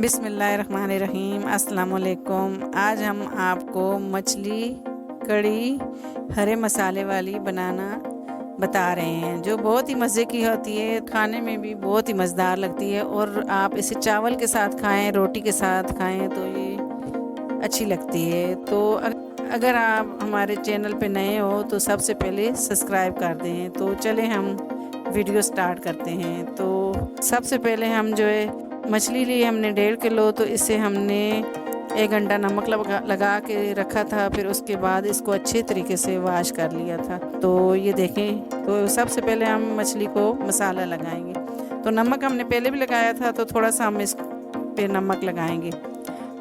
बिस्मिल्लाहिर्रहमानिर्रहीम। अस्सलाम वालेकुम। आज हम आपको मछली कड़ी हरे मसाले वाली बनाना बता रहे हैं, जो बहुत ही मज़े की होती है, खाने में भी बहुत ही मज़ेदार लगती है। और आप इसे चावल के साथ खाएं, रोटी के साथ खाएं तो ये अच्छी लगती है। तो अगर आप हमारे चैनल पे नए हो तो सबसे पहले सब्सक्राइब कर दें। तो चले हम वीडियो स्टार्ट करते हैं। तो सबसे पहले हम जो है मछली ली हमने 1.5 किलो, तो इसे हमने 1 घंटा नमक लगा के रखा था। फिर उसके बाद इसको अच्छे तरीके से वॉश कर लिया था। तो ये देखें, तो सबसे पहले हम मछली को मसाला लगाएंगे। तो नमक हमने पहले भी लगाया था, तो थोड़ा सा हम इस पे नमक लगाएंगे।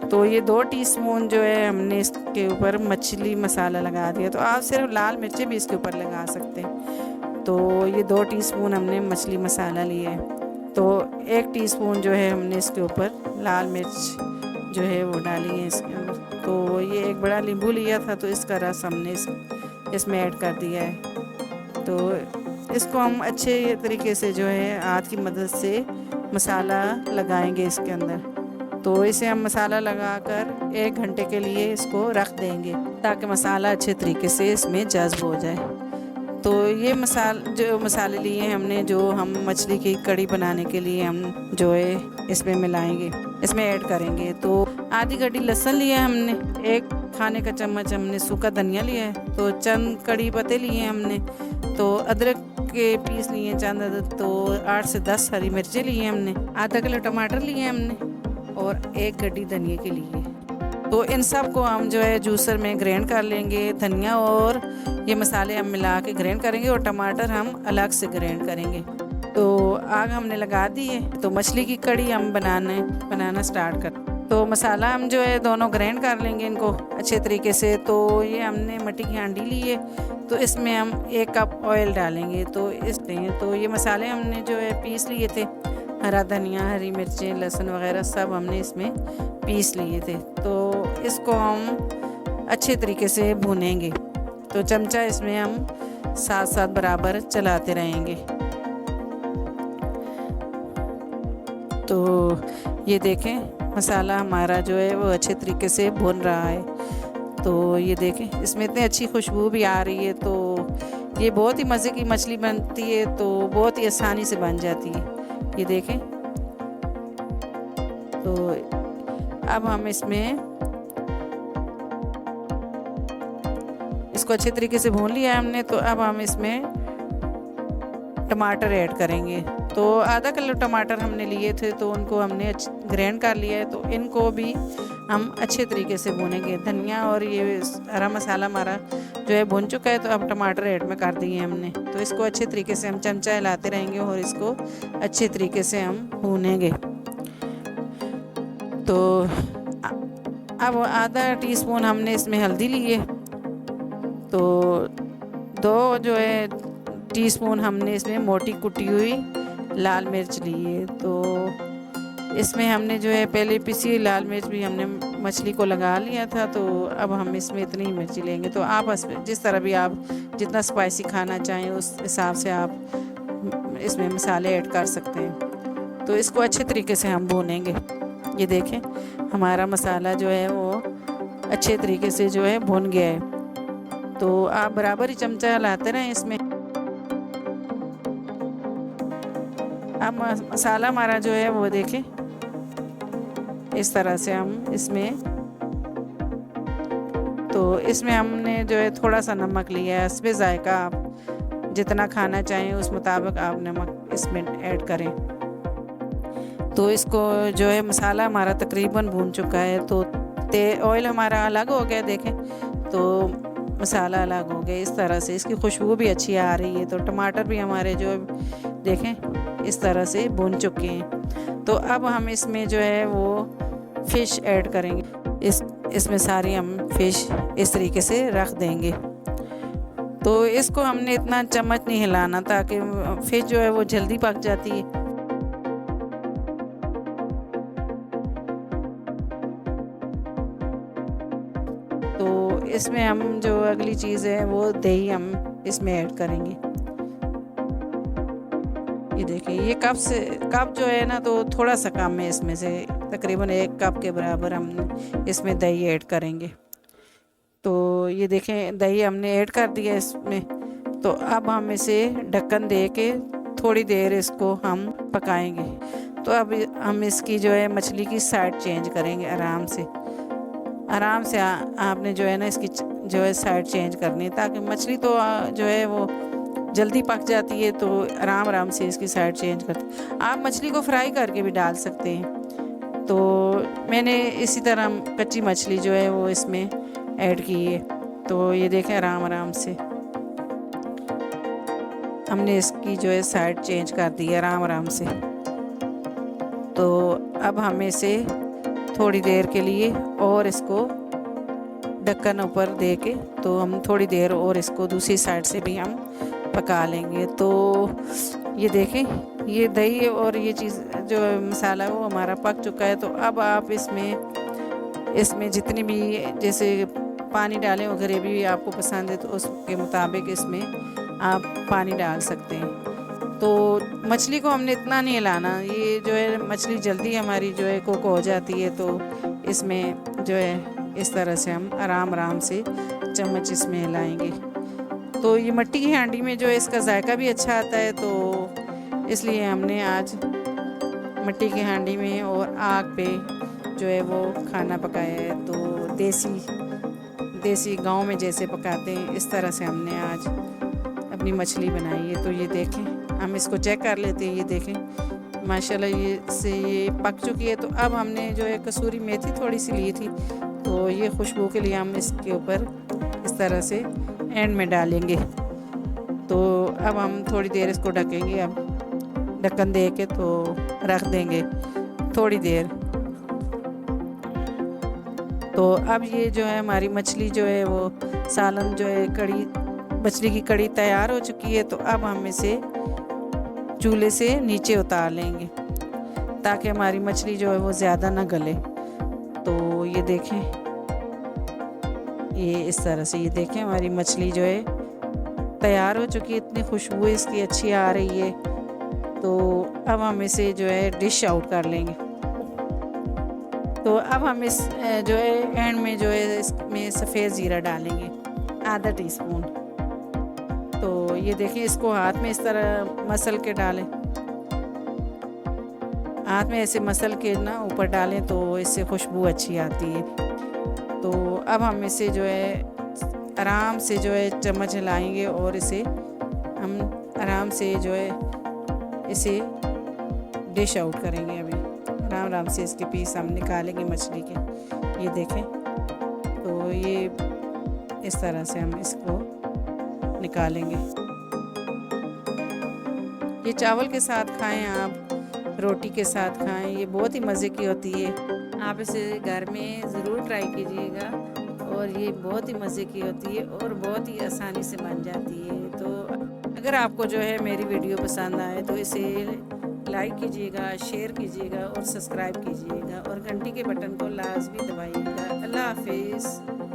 तो ये 2 टीस्पून जो है हमने इसके ऊपर मछली मसाला लगा दिया। तो आप सिर्फ लाल मिर्चें भी इसके ऊपर लगा सकते हैं। तो ये 2 टीस्पून हमने मछली मसाला लिया है। तो 1 टीस्पून जो है हमने इसके ऊपर लाल मिर्च जो है वो डाली है इसके अंदर। तो ये 1 बड़ा नींबू लिया था, तो इसका रस हमने इसमें ऐड कर दिया है। तो इसको हम अच्छे तरीके से जो है हाथ की मदद से मसाला लगाएंगे इसके अंदर। तो इसे हम मसाला लगाकर 1 घंटे के लिए इसको रख देंगे, ताकि मसाला अच्छे तरीके से इसमें जज्ब हो जाए। तो ये मसाले लिए हमने, जो हम मछली की कड़ी बनाने के लिए हम जो है इसमें मिलाएंगे, इसमें ऐड करेंगे। तो आधी कड़ी लहसुन लिया हमने, 1 खाने का चम्मच हमने सूखा धनिया लिया है, तो चंद कड़ी पत्ते लिए हमने, तो अदरक के पीस लिए चंद अदरक, तो 8 से 10 हरी मिर्चें लिए हमने, आधा किलो टमाटर लिए हमने और 1 गड्डी धनिया के लिए। तो इन सब को हम जो है जूसर में ग्राइंड कर लेंगे। धनिया और ये मसाले हम मिला के ग्राइंड करेंगे और टमाटर हम अलग से ग्राइंड करेंगे। तो आग हमने लगा दी है। तो मछली की कड़ी हम बनाना स्टार्ट कर। तो मसाला हम जो है दोनों ग्राइंड कर लेंगे इनको अच्छे तरीके से। तो ये हमने मिट्टी की हांडी ली है, तो इसमें हम 1 कप ऑयल डालेंगे। तो तो ये मसाले हमने जो है पीस लिए थे, हरा धनिया, हरी मिर्चें, लहसुन वगैरह सब हमने इसमें पीस लिए थे। तो इसको हम अच्छे तरीके से भूनेंगे। तो चमचा इसमें हम साथ साथ बराबर चलाते रहेंगे। तो ये देखें, मसाला हमारा जो है वो अच्छे तरीके से भून रहा है। तो ये देखें, इसमें इतनी अच्छी खुशबू भी आ रही है। तो ये बहुत ही मज़े की मछली बनती है, तो बहुत ही आसानी से बन जाती है। ये देखें। तो अब हम इसमें इसको अच्छे तरीके से भून लिया है हमने। तो अब हम इसमें टमाटर ऐड करेंगे। तो आधा किलो टमाटर हमने लिए थे, तो उनको हमने ग्राइंड कर लिया है। तो इनको भी हम अच्छे तरीके से भूनेंगे। धनिया और ये हरा मसाला हमारा जो है भुन चुका है। तो अब टमाटर ऐड में कर दिए हमने। तो इसको अच्छे तरीके से हम चमचा हिलाते रहेंगे और इसको अच्छे तरीके से हम भूनेंगे। तो अब आधा टीस्पून हमने इसमें हल्दी ली है। तो 2 जो है टीस्पून हमने इसमें मोटी कुटी हुई लाल मिर्च ली है। तो इसमें हमने जो है पहले पिसी लाल मिर्च भी हमने मछली को लगा लिया था। तो अब हम इसमें इतनी ही मिर्ची लेंगे। तो आप जिस तरह भी आप जितना स्पाइसी खाना चाहें उस हिसाब से आप इसमें मसाले ऐड कर सकते हैं। तो इसको अच्छे तरीके से हम भूनेंगे। ये देखें, हमारा मसाला जो है वो अच्छे तरीके से जो है भुन गया है। तो आप बराबर ही चमचा हिलाते रहें इसमें। अब मसाला हमारा जो है वो देखें, इस तरह से हम इसमें, तो इसमें हमने जो है थोड़ा सा नमक लिया है। इसमें जायका आप जितना खाना चाहें उस मुताबिक आप नमक इसमें ऐड करें। तो इसको जो है मसाला हमारा तकरीबन भून चुका है। तो ऑयल हमारा अलग हो गया, देखें। तो मसाला अलग हो गया इस तरह से, इसकी खुशबू भी अच्छी आ रही है। तो टमाटर भी हमारे जो देखें इस तरह से भून चुके हैं। तो अब हम इसमें जो है वो फ़िश ऐड करेंगे। इसमें सारी हम फ़िश इस तरीके से रख देंगे। तो इसको हमने इतना चम्मच नहीं हिलाना, ताकि फ़िश जो है वो जल्दी पक जाती है। तो इसमें हम जो अगली चीज़ है वो दही हम इसमें ऐड करेंगे। ये देखिए, ये कप जो है ना, तो थोड़ा सा कम है इसमें से, तकरीबन 1 कप के बराबर हम इसमें दही ऐड करेंगे। तो ये देखें दही हमने ऐड कर दिया इसमें। तो अब हम इसे ढक्कन दे के थोड़ी देर इसको हम पकाएंगे। तो अब हम इसकी जो है मछली की साइड चेंज करेंगे आराम से। आपने जो है ना इसकी जो है साइड चेंज करनी है, ताकि मछली तो जो है वो जल्दी पक जाती है। तो आराम से इसकी साइड चेंज करते। आप मछली को फ्राई करके भी डाल सकते हैं। तो मैंने इसी तरह कच्ची मछली जो है वो इसमें ऐड की है। तो ये देखें आराम से हमने इसकी जो है साइड चेंज कर दी है आराम से। तो अब हम इसे थोड़ी देर के लिए और इसको ढक्कन ऊपर दे के तो हम थोड़ी देर और इसको दूसरी साइड से भी हम पका लेंगे। तो ये देखें ये दही और ये चीज़ जो मसाला वो हमारा पक चुका है। तो अब आप इसमें जितनी भी जैसे पानी डालें, और ग्रेवी आपको पसंद है तो उसके मुताबिक इसमें आप पानी डाल सकते हैं। तो मछली को हमने इतना नहीं हिलाना, ये जो है मछली जल्दी हमारी जो है कुक हो जाती है। तो इसमें जो है इस तरह से हम आराम से चम्मच इसमें हिलाएंगे। तो ये मिट्टी की हांडी में जो है इसका जायका भी अच्छा आता है। तो इसलिए हमने आज मिट्टी की हांडी में और आग पे जो है वो खाना पकाया है। तो देसी गांव में जैसे पकाते हैं इस तरह से हमने आज अपनी मछली बनाई है। तो ये देखें हम इसको चेक कर लेते हैं। ये देखें माशाल्लाह ये पक चुकी है। तो अब हमने जो है कसूरी मेथी थोड़ी सी ली थी, तो ये खुशबू के लिए हम इसके ऊपर इस तरह से एंड में डालेंगे। तो अब हम थोड़ी देर इसको ढकेंगे। अब ढक्कन दे के तो रख देंगे थोड़ी देर। तो अब ये जो है हमारी मछली जो है वो सालन जो है मछली की कड़ी तैयार हो चुकी है। तो अब हम इसे चूल्हे से नीचे उतार लेंगे ताकि हमारी मछली जो है वो ज़्यादा ना गले। तो ये देखें ये इस तरह से ये देखें हमारी मछली जो है तैयार हो चुकी है। इतनी खुशबू इसकी अच्छी आ रही है। तो अब हम इसे जो है डिश आउट कर लेंगे। तो अब हम इस जो है एंड में जो है इसमें सफ़ेद ज़ीरा डालेंगे आधा टीस्पून। तो ये देखिए इसको हाथ में इस तरह मसल के डालें, हाथ में ऐसे मसल के ना ऊपर डालें तो इससे खुशबू अच्छी आती है। तो अब हम इसे जो है आराम से जो है चम्मच हिलाएंगे और इसे हम आराम से जो है इसे डिश आउट करेंगे। अभी आराम से इसके पीस हम निकालेंगे मछली के। ये देखें तो ये इस तरह से हम इसको निकालेंगे। ये चावल के साथ खाएं, आप रोटी के साथ खाएं, ये बहुत ही मज़े की होती है। आप इसे घर में ज़रूर ट्राई कीजिएगा और ये बहुत ही मज़े की होती है और बहुत ही आसानी से बन जाती है। तो अगर आपको जो है मेरी वीडियो पसंद आए तो इसे लाइक कीजिएगा, शेयर कीजिएगा और सब्सक्राइब कीजिएगा और घंटी के बटन को लाजमी दबाइएगा। अल्लाह हाफिज़।